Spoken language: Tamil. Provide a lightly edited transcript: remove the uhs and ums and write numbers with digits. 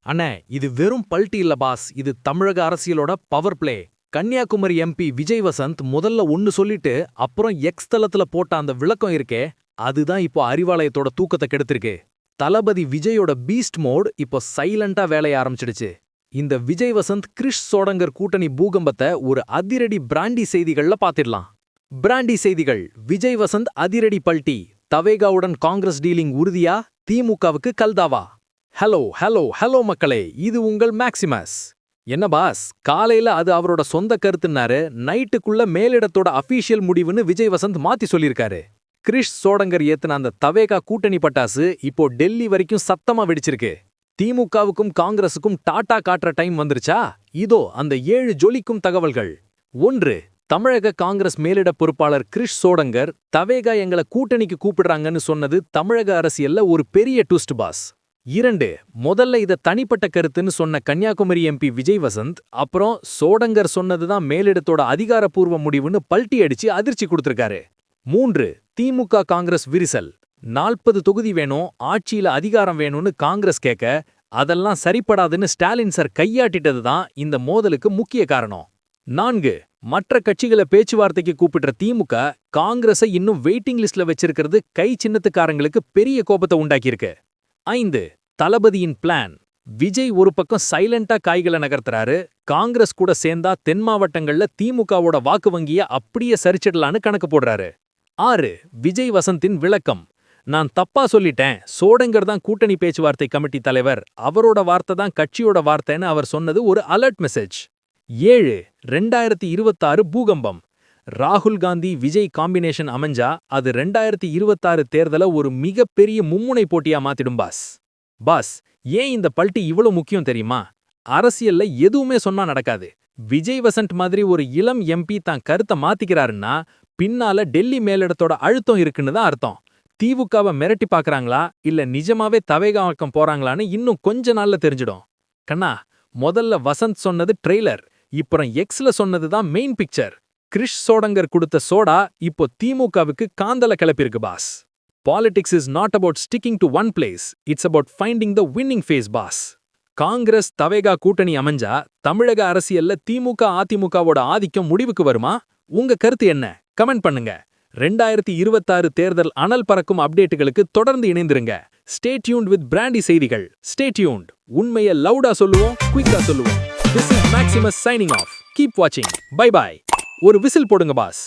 அண்ணே, இது வெறும் பல்டி இல்ல பாஸ், இது தமிழக அரசியலோட power play. Kanyakumari MP Vijay Vasanth முதல்ல ஒன்னு சொல்லிட்டு அப்புறம் எக்ஸ் தளத்துல போட்ட அந்த விளக்கம் இருக்கே, அதுதான் இப்போ அறிவாலயத்தோட தூக்கத்தை கெடுத்திருக்கு. தளபதி விஜயோட பீஸ்ட் மோட் இப்போ சைலண்டா வேலைய ஆரம்பிச்சிடுச்சு. இந்த விஜய் வசந்த் கிறிஷ் சோடங்கர் கூட்டணி பூகம்பத்தை ஒரு அதிரடி பிராண்டி செய்திகள்ல பாத்திடலாம். பிராண்டி செய்திகள்: விஜய் வசந்த் அதிரடி பல்டி, தவேகாவுடன் காங்கிரஸ் டீலிங் உறுதியா, திமுகவுக்கு கல்தாவா? ஹலோ ஹலோ ஹலோ மக்களே, இது உங்கள் மேக்சிமஸ். என்ன பாஸ், காலையில அது அவரோட சொந்த கருத்துன்னாரு, நைட்டுக்குள்ள மேலிடத்தோட அஃபீஷியல் முடிவுன்னு விஜய் வசந்த் மாத்தி சொல்லியிருக்காரு. கிறிஷ் சோடங்கர் ஏத்துன அந்த தவேகா கூட்டணி பட்டாசு இப்போ டெல்லி வரைக்கும் சத்தமா வெடிச்சிருக்கு. திமுகவுக்கும் காங்கிரசுக்கும் டாடா காட்டுற டைம் வந்துருச்சா? இதோ அந்த 7 ஜொலிக்கும் தகவல்கள். 1. தமிழக காங்கிரஸ் மேலிட பொறுப்பாளர் கிறிஷ் சோடங்கர் தவேகா எங்களை கூட்டணிக்கு கூப்பிடுறாங்கன்னு சொன்னது தமிழக அரசியல்ல ஒரு பெரிய ட்விஸ்ட் பாஸ். 2. முதல்ல இத தனிப்பட்ட கருத்துன்னு சொன்ன கன்னியாகுமரி எம்பி விஜய் வசந்த் அப்புறம் சோடங்கர் சொன்னதுதான் மேலிடத்தோட அதிகாரப்பூர்வ முடிவுன்னு பல்டி அடிச்சு அதிர்ச்சி கொடுத்திருக்காரு. 3. திமுக காங்கிரஸ் விரிசல். 40 தொகுதி வேணும், ஆட்சியில அதிகாரம் வேணும்னு காங்கிரஸ் கேட்க, அதெல்லாம் சரிப்படாதுன்னு ஸ்டாலின் சார் கையாட்டிட்டதுதான் இந்த மோதலுக்கு முக்கிய காரணம். 4. மற்ற கட்சிகளை பேச்சுவார்த்தைக்கு கூப்பிடுற திமுக காங்கிரஸை இன்னும் வெயிட்டிங் லிஸ்ட்ல வச்சிருக்கிறது கை சின்னத்துக்காரங்களுக்கு பெரிய கோபத்தை உண்டாக்கியிருக்கு. 5. தளபதியின் பிளான். விஜய் ஒரு பக்கம் சைலண்டா காய்களை நகர்த்துறாரு, காங்கிரஸ் கூட சேர்ந்தா தென் மாவட்டங்கள்ல திமுகவோட வாக்கு வங்கிய அப்படியே சரிச்சிடலான்னு கணக்கு போடுறாரு. 6. விஜய் வசந்தின் விளக்கம். நான் தப்பா சொல்லிட்டேன், சோடங்கர் தான் கூட்டணி பேச்சுவார்த்தை கமிட்டி தலைவர், அவரோட வார்த்தை தான் கட்சியோட வார்த்தைன்னு அவர் சொன்னது ஒரு அலர்ட் மெசேஜ். 7. 2026 பூகம்பம். ராகுல் காந்தி விஜய் காம்பினேஷன் அமைஞ்சா அது 2026 தேர்தல ஒரு மிகப்பெரிய மும்முனை போட்டியா மாத்திடும் பாஸ். ஏன் இந்த பல்டி இவ்வளவு முக்கியம் தெரியுமா? அரசியல்ல எதுவுமே சொன்னா நடக்காது. விஜய் வசந்த் மாதிரி ஒரு இளம் எம்பி தான் கருத்தை மாத்திக்கிறாருன்னா பின்னால டெல்லி மேலிடத்தோட அழுத்தம் இருக்குன்னு தான் அர்த்தம். திமுகவை மிரட்டி பாக்குறாங்களா இல்ல நிஜமாவே தவேகாக்கம் போறாங்களான்னு இன்னும் கொஞ்ச நாள்ல தெரிஞ்சிடும். கண்ணா, முதல்ல வசந்த் சொன்னது ட்ரெய்லர், இப்போ எக்ஸ்ல சொன்னதுதான் மெயின் பிக்சர். கிறிஷ் சோடங்கர் கொடுத்த சோடா இப்போ திமுகவுக்கு காந்தல கிளப்பிருக்கு boss. Politics is not about sticking to one place, it's about finding the winning face boss. Congress TVK கூட்டணி அமைஞ்சா தமிழக அரசியல்ல திமுக அதிமுகவோட ஆதிக்கம் முடிவுக்கு வருமா? உங்க கருத்து என்ன? கமெண்ட் பண்ணுங்க. 2026 தேர்தல் அனல் பறக்கும் அப்டேட்டுகளுக்கு தொடர்ந்து இணைந்திருங்க. ஸ்டே டியூன்ட் வித் பிராண்டி செய்திகள். Stay tuned. உண்மையை லவுடா சொல்லுவோம், குயிக்கா சொல்லுவோம். This is Maximus signing off. Keep watching. Bye bye. ஒரு விசில் போடுங்க பாஸ்.